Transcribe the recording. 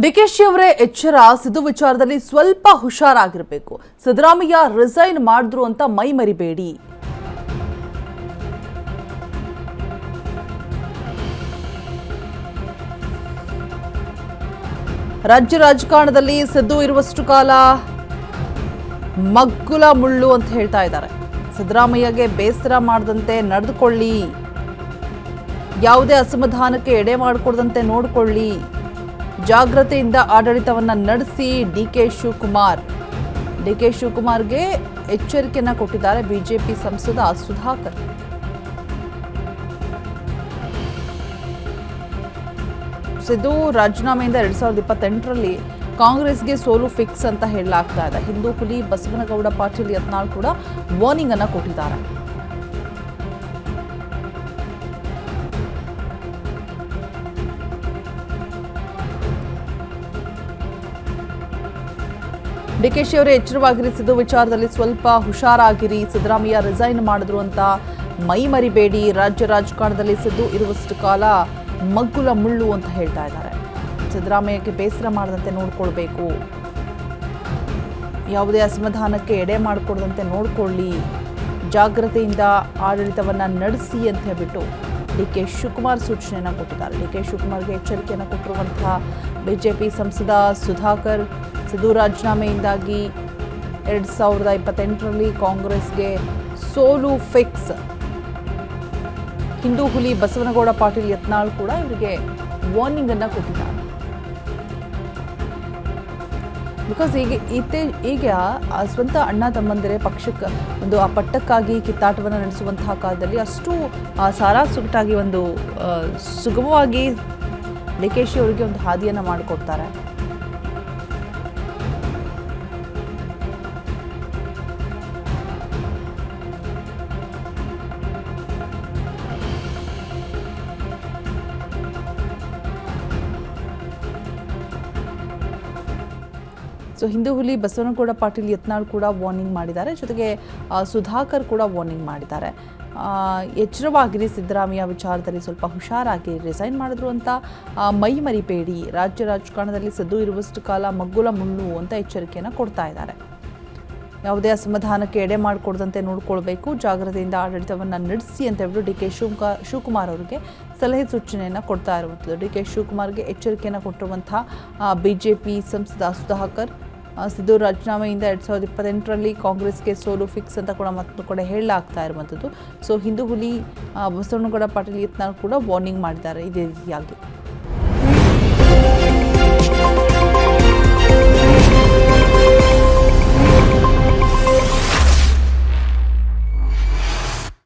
ಡಿಕೆಶಿ ಅವರೇ ಎಚ್ಚರ, ಸಿದ್ದು ವಿಚಾರದಲ್ಲಿ ಸ್ವಲ್ಪ ಹುಷಾರಾಗಿರಬೇಕು. ಸಿದ್ದರಾಮಯ್ಯ ರಿಸೈನ್ ಮಾಡಿದ್ರು ಅಂತ ಮೈ ಮರಿಬೇಡಿ. ರಾಜ್ಯ ರಾಜಕಾರಣದಲ್ಲಿ ಸಿದ್ದು ಇರುವಷ್ಟು ಕಾಲ ಮಗ್ಗುಲ ಮುಳ್ಳು ಅಂತ ಹೇಳ್ತಾ ಇದ್ದಾರೆ. ಸಿದ್ದರಾಮಯ್ಯಗೆ ಬೇಸರ ಮಾಡದಂತೆ ನಡೆದುಕೊಳ್ಳಿ, ಯಾವುದೇ ಅಸಮಾಧಾನಕ್ಕೆ ಎಡೆ ಮಾಡಿಕೊಡದಂತೆ ನೋಡಿಕೊಳ್ಳಿ, ಜಾಗ್ರತೆಯಿಂದ ಆಡಳಿತವನ್ನ ನಡೆಸಿ ಡಿಕೆ ಶಿವಕುಮಾರ್ಗೆ ಎಚ್ಚರಿಕೆಯನ್ನ ಕೊಟ್ಟಿದ್ದಾರೆ ಬಿಜೆಪಿ ಸಂಸದ ಸುಧಾಕರ್. ಸಿದ್ದು ರಾಜೀನಾಮೆಯಿಂದ 2028ರಲ್ಲಿ ಕಾಂಗ್ರೆಸ್ಗೆ ಸೋಲು ಫಿಕ್ಸ್ ಅಂತ ಹೇಳಲಾಗ್ತಾ ಇದೆ. ಹಿಂದೂ ಹುಲಿ ಬಸವನಗೌಡ ಪಾಟೀಲ್ ಯತ್ನಾಳ್ ಕೂಡ ವಾರ್ನಿಂಗ್ ಅನ್ನ ಕೊಟ್ಟಿದ್ದಾರೆ. ಡಿಕೆಶಿ ಅವರೇ ಎಚ್ಚರವಾಗಿರಿ, ಸಿದ್ದು ವಿಚಾರದಲ್ಲಿ ಸ್ವಲ್ಪ ಹುಷಾರಾಗಿರಿ, ಸಿದ್ದರಾಮಯ್ಯ ರಿಸೈನ್ ಮಾಡಿದ್ರು ಅಂತ ಮೈ ಮರಿಬೇಡಿ, ರಾಜ್ಯ ರಾಜಕಾರಣದಲ್ಲಿ ಸಿದ್ದು ಇರುವಷ್ಟು ಕಾಲ ಮಗ್ಗುಲ ಮುಳ್ಳು ಅಂತ ಹೇಳ್ತಾ ಇದ್ದಾರೆ. ಸಿದ್ದರಾಮಯ್ಯಕ್ಕೆ ಬೇಸರ ಮಾಡದಂತೆ ನೋಡ್ಕೊಳ್ಬೇಕು, ಯಾವುದೇ ಅಸಮಾಧಾನಕ್ಕೆ ಎಡೆ ಮಾಡಿಕೊಡದಂತೆ ನೋಡ್ಕೊಳ್ಳಿ, ಜಾಗ್ರತೆಯಿಂದ ಆಡಳಿತವನ್ನ ನಡೆಸಿ ಅಂತ ಹೇಳ್ಬಿಟ್ಟು ಡಿಕೆ ಶಿವಕುಮಾರ್ ಸೂಚನೆಯನ್ನು ಕೊಟ್ಟಿದ್ದಾರೆ. ಡಿಕೆ ಶಿವಕುಮಾರ್ಗೆ ಎಚ್ಚರಿಕೆಯನ್ನು ಕೊಟ್ಟಿರುವಂತಹ ಬಿಜೆಪಿ ಸಂಸದ ಸುಧಾಕರ್, ಸಿದ್ದು ರಾಜೀನಾಮೆಯಿಂದಾಗಿ 2028ರಲ್ಲಿ ಕಾಂಗ್ರೆಸ್ಗೆ ಸೋಲು ಫಿಕ್ಸ್. ಹಿಂದೂ ಹುಲಿ ಬಸವನಗೌಡ ಪಾಟೀಲ್ ಯತ್ನಾಳ್ ಕೂಡ ಇವರಿಗೆ ವಾರ್ನಿಂಗ್ ಅನ್ನ ಕೊಟ್ಟಿದ್ದಾರೆ. ಬಿಕಾಸ್ ಈಗ ಸ್ವಂತ ಅಣ್ಣ ತಮ್ಮಂದಿರೇ ಪಕ್ಷಕ್ಕೆ ಒಂದು ಆ ಪಟ್ಟಕ್ಕಾಗಿ ಕಿತ್ತಾಟವನ್ನು ನಡೆಸುವಂತಹ ಕಾಲದಲ್ಲಿ ಅಷ್ಟು ಸಾರಾಸುಗಟಾಗಿ ಒಂದು ಸುಗಮವಾಗಿ ಡಿಕೆಶಿ ಅವರಿಗೆ ಒಂದು ಹಾದಿಯನ್ನು ಮಾಡಿಕೊಡ್ತಾರೆ. ಸೊ ಹಿಂದೂ ಹುಲಿ ಬಸವನಗೌಡ ಪಾಟೀಲ್ ಯತ್ನಾಳ್ ಕೂಡ ವಾರ್ನಿಂಗ್ ಮಾಡಿದ್ದಾರೆ, ಜೊತೆಗೆ ಸುಧಾಕರ್ ಕೂಡ ವಾರ್ನಿಂಗ್ ಮಾಡಿದ್ದಾರೆ. ಎಚ್ಚರವಾಗಿರಿ, ಸಿದ್ದರಾಮಯ್ಯ ವಿಚಾರದಲ್ಲಿ ಸ್ವಲ್ಪ ಹುಷಾರಾಗಿ, ರಿಸೈನ್ ಮಾಡಿದ್ರು ಅಂತ ಮೈ ಮರಿಬೇಡಿ, ರಾಜ್ಯ ರಾಜಕಾರಣದಲ್ಲಿ ಸಿದ್ದು ಇರುವಷ್ಟು ಕಾಲ ಮಗ್ಗುಲ ಮುಳ್ಳು ಅಂತ ಎಚ್ಚರಿಕೆಯನ್ನು ಕೊಡ್ತಾ ಇದ್ದಾರೆ. ಯಾವುದೇ ಅಸಮಾಧಾನಕ್ಕೆ ಎಡೆ ಮಾಡಿಕೊಡದಂತೆ ನೋಡ್ಕೊಳ್ಬೇಕು, ಜಾಗ್ರತೆಯಿಂದ ಆಡಳಿತವನ್ನು ನಡೆಸಿ ಅಂತ ಹೇಳ್ಬಿಟ್ಟು ಡಿಕೆ ಶಿವಕುಮಾರ್ ಅವರಿಗೆ ಸಲಹೆ ಸೂಚನೆಯನ್ನು ಕೊಡ್ತಾ ಇರುವಂಥದ್ದು. ಡಿಕೆ ಶಿವಕುಮಾರ್ಗೆ ಎಚ್ಚರಿಕೆಯನ್ನು ಕೊಟ್ಟಿರುವಂತಹ ಬಿಜೆಪಿ ಸಂಸದ ಸುಧಾಕರ್, ಸಿದ್ದು ರಾಜೀನಾಮೆಯಿಂದ 2028ರಲ್ಲಿ ಕಾಂಗ್ರೆಸ್ಗೆ ಸೋಲು ಫಿಕ್ಸ್ ಅಂತ ಕೂಡ ಮತ್ತೊಂದು ಕಡೆ ಹೇಳಲಾಗ್ತಾ ಇರುವಂಥದ್ದು. ಸೊ ಹಿಂದೂ ಹುಲಿ ಬಸವನಗೌಡ ಪಾಟೀಲ್ ಯತ್ನಾಳ್ ಕೂಡ ವಾರ್ನಿಂಗ್ ಮಾಡಿದ್ದಾರೆ ಇದೇ ರೀತಿಯಾಗಿ.